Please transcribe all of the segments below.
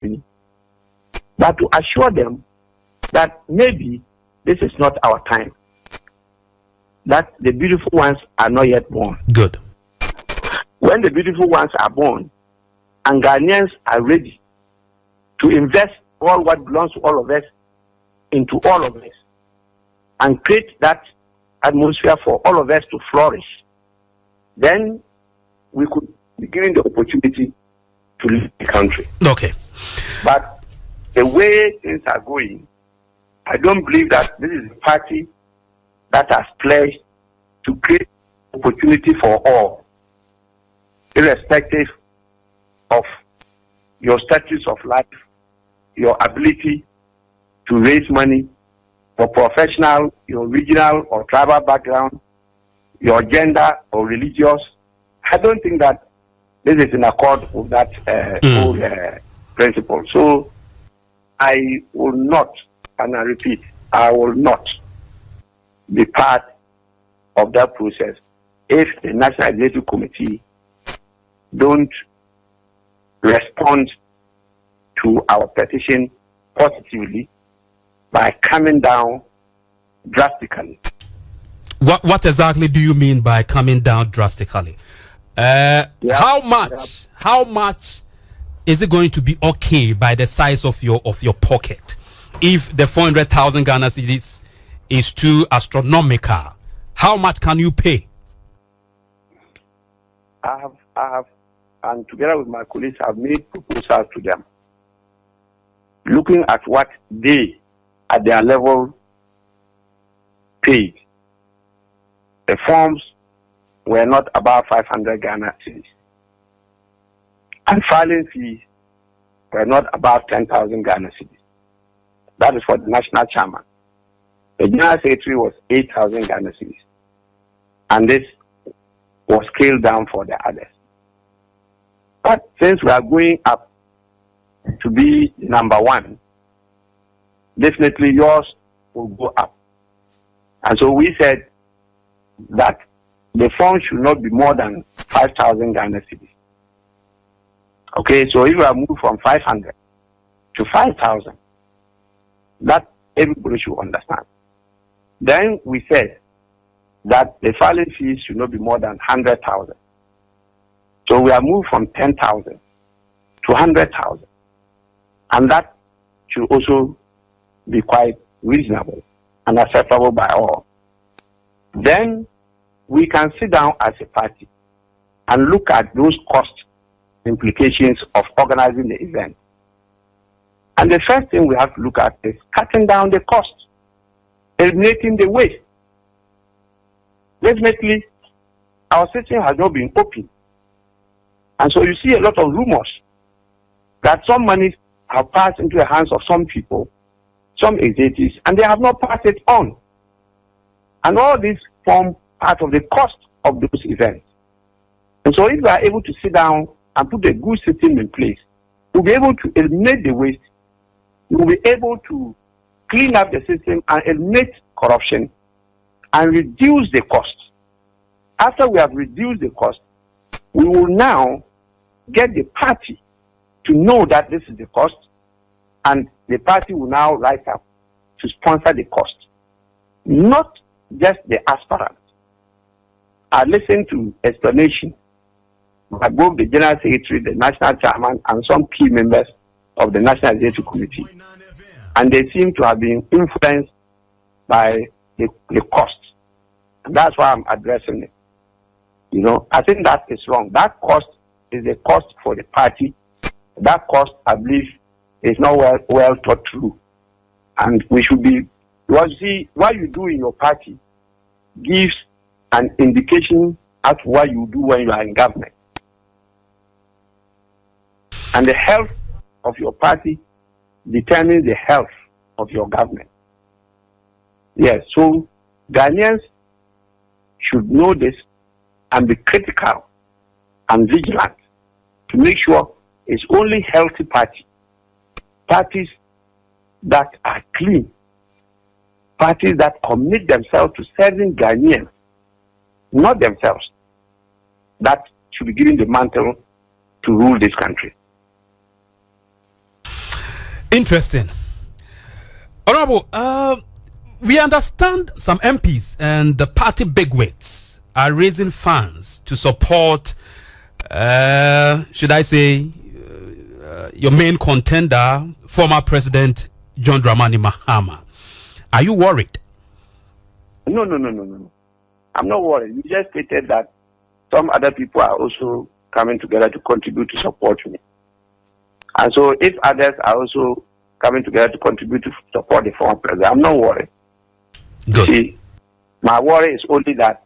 company, but to assure them that maybe this is not our time, that the beautiful ones are not yet born. Good. When the beautiful ones are born and Ghanaians are ready to invest all what belongs to all of us into all of us and create that atmosphere for all of us to flourish, then we could be given the opportunity to lead the country. Okay. But the way things are going, I don't believe that this is a party that has pledged to create opportunity for all, irrespective of your status of life, your ability to raise money, your professional, your regional or tribal background, your gender or religious. I don't think that this is in accord with that whole principle. So I will not, and I repeat, I will not be part of that process if the National Executive Committee don't respond to our petition positively by coming down drastically. What exactly do you mean by coming down drastically? How much is it going to be okay by the size of your pocket? If the 400,000 Ghana cedis is too astronomical, how much can you pay? I have, and together with my colleagues, have made proposals to them, looking at what they, at their level, paid. The forms were not about 500 Ghana cedis, and filing fees were not about 10,000 Ghana cedis. That is for the national chairman. The general secretary was 8,000 Ghana cedis, and this was scaled down for the others. But since we are going up to be number one, definitely yours will go up. And so we said that the fund should not be more than 5,000 Ghana cedis. Okay, so if we are moved from 500 to 5,000, that everybody should understand. Then we said that the filing fees should not be more than 100,000. So we are moved from 10,000 to 100,000. And that should also be quite reasonable and acceptable by all. Then we can sit down as a party and look at those cost implications of organizing the event. And the first thing we have to look at is cutting down the cost, eliminating the waste. Definitely, our system has not been open. And so you see a lot of rumors that some monies have passed into the hands of some people, some executives, and they have not passed it on. And all these form part of the cost of those events. And so if we are able to sit down and put a good system in place, we'll be able to eliminate the waste, we'll be able to clean up the system and eliminate corruption and reduce the cost. After we have reduced the cost, we will now get the party to know that this is the cost, and the party will now rise up to sponsor the cost, not just the aspirant. I listened to explanation by both the General Secretary, the National Chairman, and some key members of the National Executive Committee, and they seem to have been influenced by the cost. And that's why I'm addressing it. You know, I think that is wrong. That cost is a cost for the party. That cost, I believe, is not well thought through. And we should be, because you see, what you do in your party gives an indication as to what you do when you are in government. And the health of your party determines the health of your government. Yes, so Ghanaians should know this and be critical and vigilant to make sure it's only healthy parties that are clean, parties that commit themselves to serving Ghanaians, not themselves, that should be given the mantle to rule this country. Interesting. Honorable, we understand some MPs and the party bigwigs are raising funds to support, should I say, your main contender, former President John Dramani Mahama. Are you worried? No. I'm not worried. You just stated that some other people are also coming together to contribute to support me. And so if others are also coming together to contribute to support the former president, I'm not worried. Good. You see, my worry is only that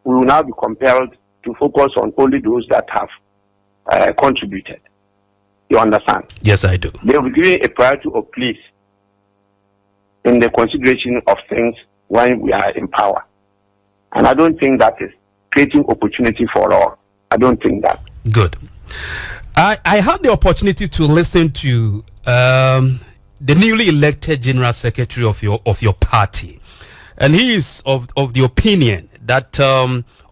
we will now be compelled to focus on only those that have contributed. You understand? Yes, I do. They will be given a priority of place in the consideration of things when we are in power. And I don't think that is creating opportunity for all. I don't think that. Good. I had the opportunity to listen to the newly elected general secretary of your party, and he is of the opinion that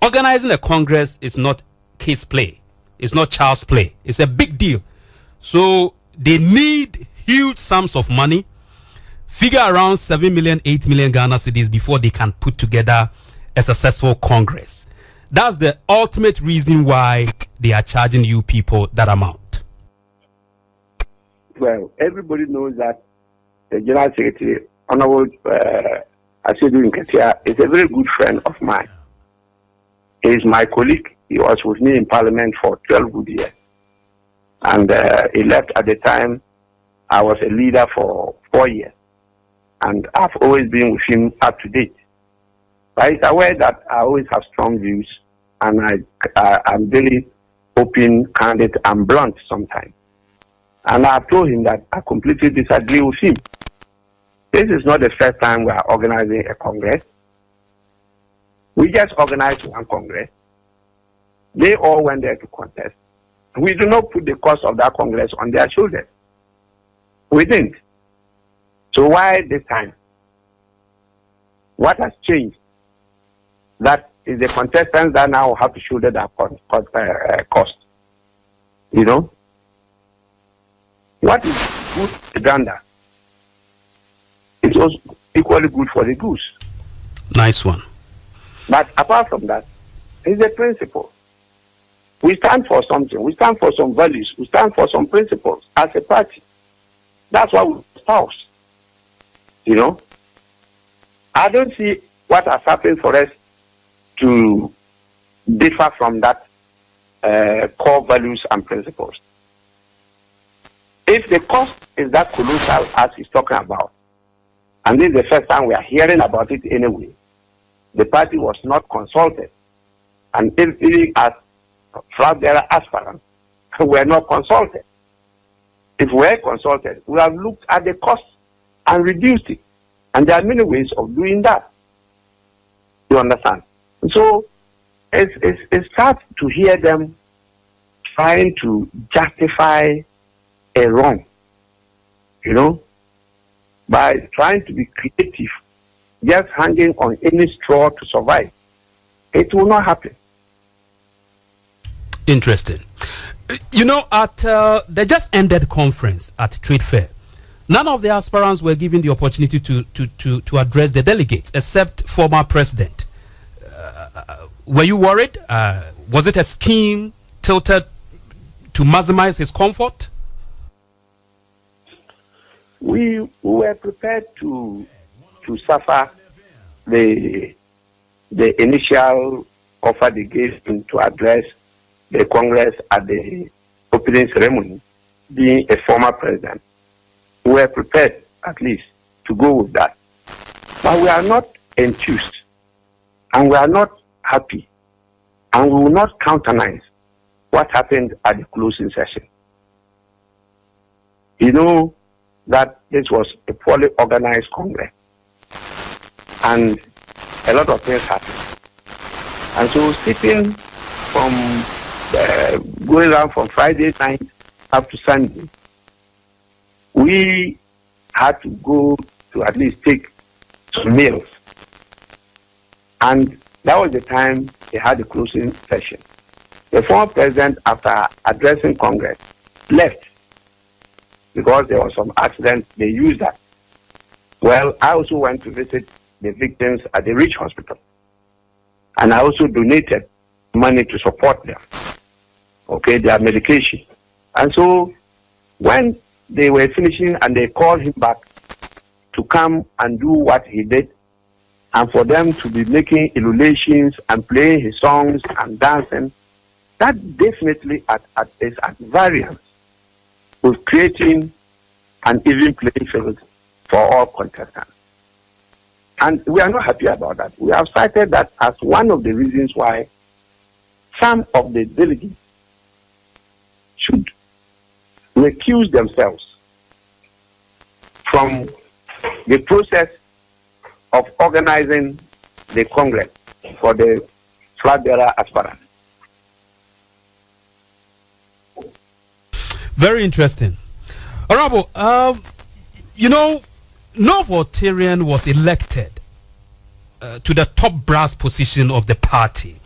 organizing a congress is not kids play, it's not child's play, it's a big deal. So they need huge sums of money, figure around 7 million, 8 million Ghana cedis before they can put together a successful congress. That's the ultimate reason why they are charging you people that amount. Well, everybody knows that the General Secretary, Honorable Asiedu Nketia, is a very good friend of mine. He is my colleague. He was with me in Parliament for 12 good years. And he left at the time I was a leader for 4 years. And I've always been with him up to date. But he's aware that I always have strong views, and I'm very open, candid, and blunt sometimes. And I've told him that I completely disagree with him. This is not the first time we are organizing a congress. We just organized one congress. They all went there to contest. We do not put the cost of that congress on their shoulders. We didn't. So why this time? What has changed? That is the contestants that now have to shoulder that cost. You know? What is good for the gander? It's also equally good for the goose. Nice one. But apart from that, it's a principle. We stand for something. We stand for some values. We stand for some principles as a party. That's what we espouse. You know? I don't see what has happened for us to differ from that core values and principles. If the cost is that colossal as he's talking about, and this is the first time we are hearing about it anyway, the party was not consulted. And even as flag bearer aspirants, we were not consulted. If we were consulted, we have looked at the cost and reduced it. And there are many ways of doing that. You understand? So it's hard to hear them trying to justify a wrong, you know, by trying to be creative, just hanging on any straw to survive. It will not happen. Interesting. You know, at the just ended conference at Trade Fair, none of the aspirants were given the opportunity to address the delegates except former president. Were you worried? Was it a scheme tilted to maximize his comfort? We were prepared to suffer the initial offer they gave him to address the Congress at the opening ceremony, being a former president. We were prepared, at least, to go with that. But we are not enthused, and we are not happy, and we will not countenance what happened at the closing session. You know that this was a poorly organized Congress, and a lot of things happened. And so sitting from going around from Friday night up to Sunday, we had to go to at least take some meals. And that was the time they had the closing session. The former president, after addressing Congress, left. because there was some accident, they used that. Well, I also went to visit the victims at the Rich Hospital. And I also donated money to support them, okay, their medication. And so when they were finishing and they called him back to come and do what he did, and for them to be making ululations and playing his songs and dancing, that definitely is at variance with creating an even playing field for all contestants. And we are not happy about that. We have cited that as one of the reasons why some of the delegates should recuse themselves from the process of organizing the Congress for the flag bearer aspirants. Very interesting. Honorable, no Voltarian was elected to the top brass position of the party.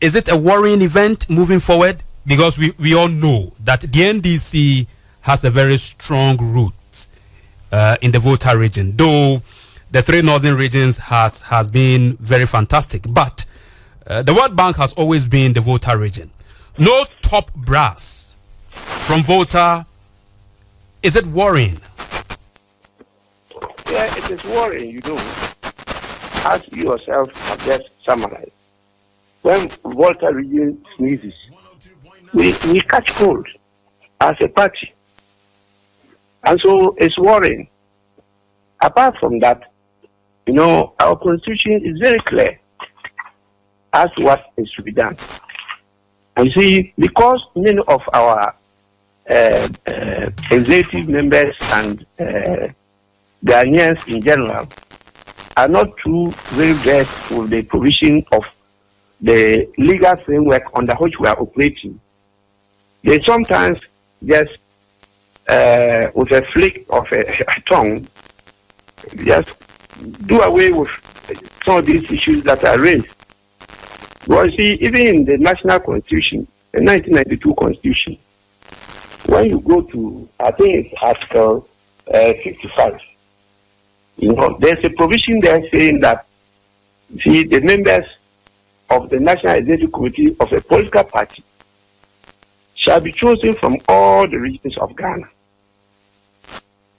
Is it a worrying event moving forward? Because we all know that the NDC has a very strong root in the Volta region, though the three northern regions has been very fantastic. But the World Bank has always been the Volta region. No top brass from Volta. Is it worrying? Yeah, it is worrying, as you yourself have just summarized. When Volta region sneezes, we catch cold as a party. And so it's worrying. Apart from that, our constitution is very clear as to what is to be done. And you see, because many of our executive members and Ghanaians in general are not too very versed with the provision of the legal framework under which we are operating, they sometimes just, with a flick of a tongue, just do away with some of these issues that are raised. Well, you see, even in the National Constitution, the 1992 Constitution, when you go to, I think it's Article 55, there's a provision there saying that, see, the members of the National Executive Committee of a political party shall be chosen from all the regions of Ghana.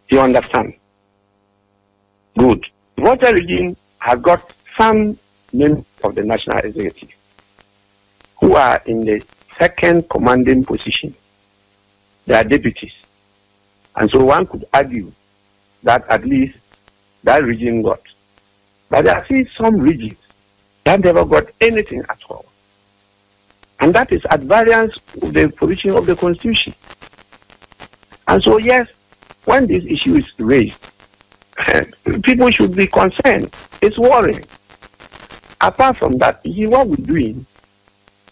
You understand? Good. The Volta region has got some members of the National Executive who are in the second commanding position. They are deputies. And so one could argue that at least that region got. But there are still some regions that never got anything at all. And that is at variance with the provision of the Constitution. And so, yes, when this issue is raised, people should be concerned. It's worrying. Apart from that, what we're doing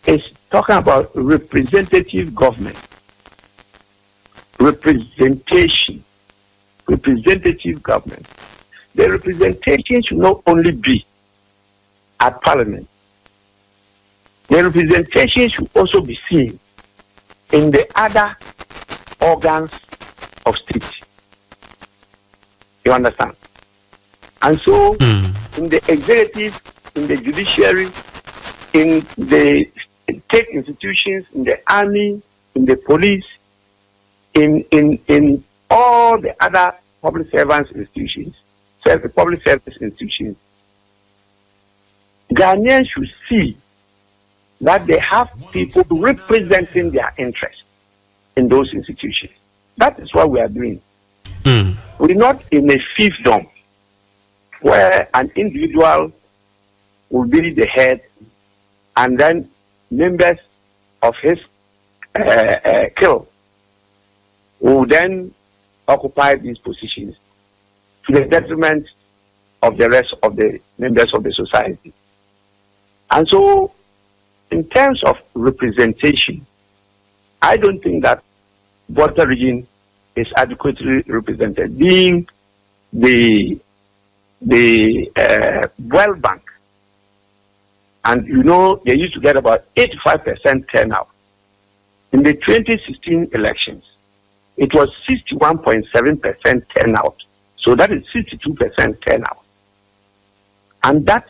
is talking about representative government. Representation. Representative government. The representation should not only be at Parliament. The representation should also be seen in the other organs of state. You understand? And so, in the executive, in the judiciary, in the state institutions, in the army, in the police, in all the other public service institutions, Ghanaians should see that they have people representing their interests in those institutions. That is what we are doing. We're not in a fiefdom where an individual will be the head and then members of his kill will then occupy these positions to the detriment of the rest of the members of the society. And so, in terms of representation, I don't think that Volta region is adequately represented, being the World Bank. And they used to get about 85% turnout in the 2016 elections. it was 61.7% turnout. So that is 62% turnout. And that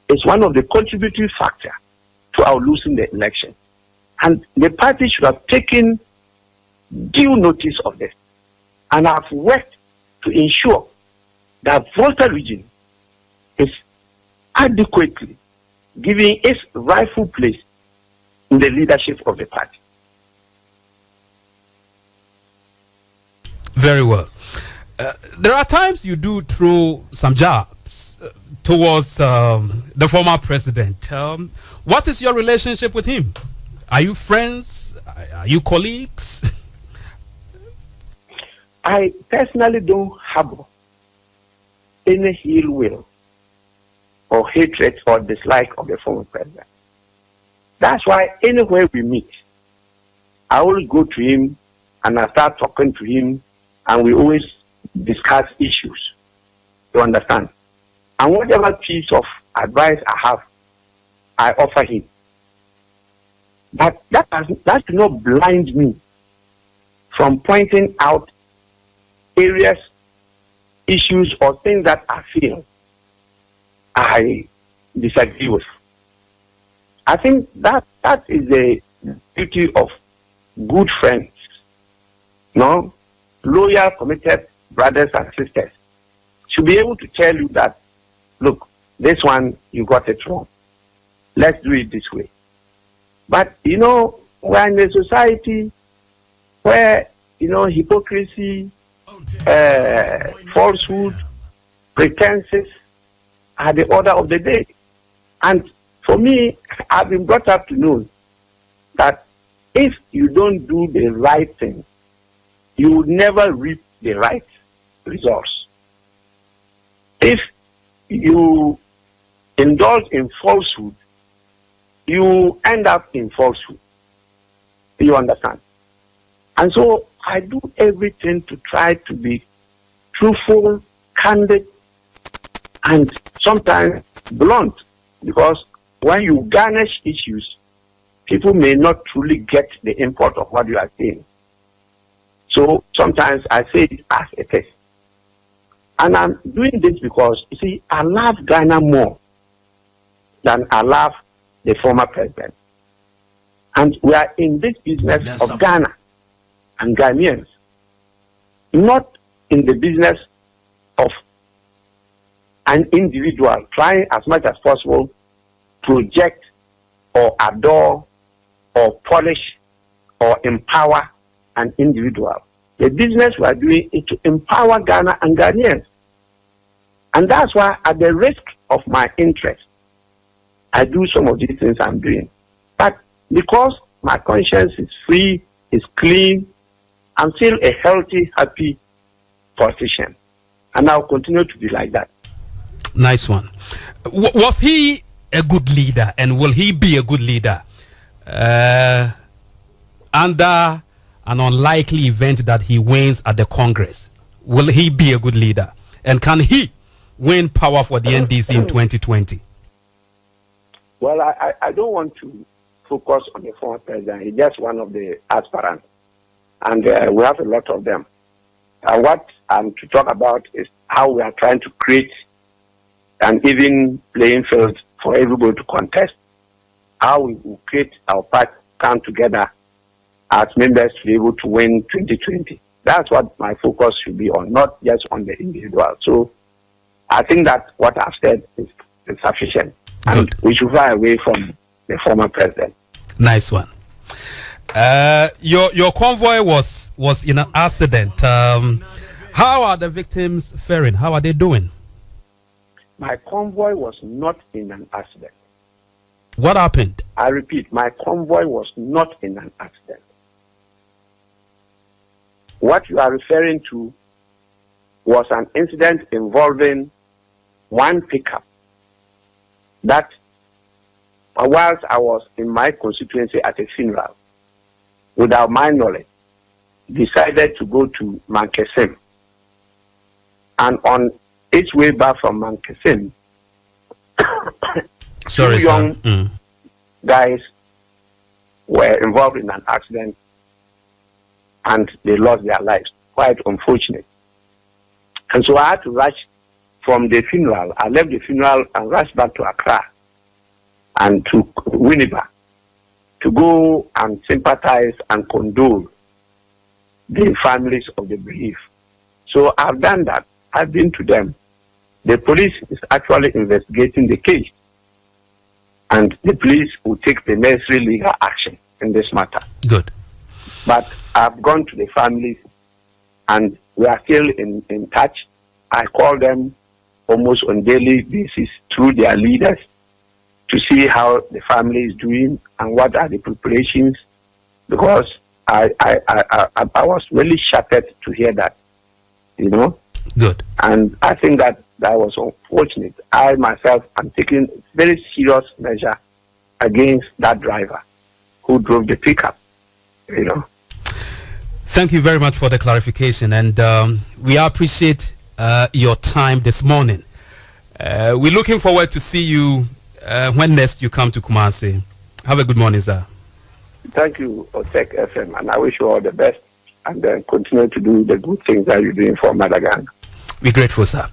is one of the contributing factors to our losing the election. And the party should have taken due notice of this and have worked to ensure that Volta region is adequately given its rightful place in the leadership of the party. Very well. There are times you do throw some jabs towards the former president. What is your relationship with him? Are you friends? Are you colleagues? I personally don't harbor any ill will or hatred or dislike of the former president. That's why anywhere we meet, I always go to him and I start talking to him, and we always discuss issues. You understand? And whatever piece of advice I have, I offer him. But that does not blind me from pointing out areas, issues, or things that I feel I disagree with. I think that is the beauty of good friends. No? Loyal, committed brothers and sisters should be able to tell you that, look, this one, you got it wrong. Let's do it this way. But, we're in a society where, hypocrisy, falsehood, pretenses are the order of the day. And for me, I've been brought up to know that if you don't do the right thing, you will never reap the right results. If you indulge in falsehood, you end up in falsehood. You understand? And so I do everything to try to be truthful, candid, and sometimes blunt, because when you garnish issues, people may not truly get the import of what you are saying. So sometimes I say it as it is. And I'm doing this because, you see, I love Ghana more than I love the former president. And we are in this business of Ghana and Ghanaians, not in the business of an individual trying as much as possible to project or adore or polish or empower an individual. The business we are doing is to empower Ghana and Ghanaians. And that's why, at the risk of my interest, I do some of these things I'm doing. But because my conscience is free, is clean, I'm still a healthy, happy politician. And I'll continue to be like that. Nice one. Was he a good leader, and will he be a good leader under an unlikely event that he wins at the Congress? Will he be a good leader? And can he win power for the NDC in 2020? Well, I don't want to focus on the former president. He's just one of the aspirants. And we have a lot of them. And what I'm to talk about is how we are trying to create an even playing field for everybody to contest. How we will create our party, come together as members to be able to win 2020. That's what my focus should be on, not just on the individual. So I think that what I've said is sufficient. And we should fly away from the former president. Nice one. Your convoy was in an accident. How are the victims faring? How are they doing? My convoy was not in an accident. What happened? I repeat, my convoy was not in an accident. What you are referring to was an incident involving one pickup that, whilst I was in my constituency at a funeral, without my knowledge, decided to go to Mankesim. And on its way back from Mankesim, two young guys were involved in an accident and they lost their lives. Quite unfortunate. And so I had to rush from the funeral. I left the funeral and rushed back to Accra and to Winneba to go and sympathize and condole the families of the bereaved. So I've done that. I've been to them. The police is actually investigating the case, and the police will take the necessary legal action in this matter. Good. But I've gone to the families, and we are still in touch. I call them almost on daily basis through their leaders to see how the family is doing and what are the preparations, because I was really shattered to hear that, you know. Good. And I think that was unfortunate. I myself am taking very serious measure against that driver who drove the pickup, you know. Thank you very much for the clarification, and we appreciate your time this morning. We're looking forward to see you when next you come to Kumasi. Have a good morning, sir. Thank you, Otek FM, and I wish you all the best, and continue to do the good things that you're doing for Madagascar. We're grateful, sir.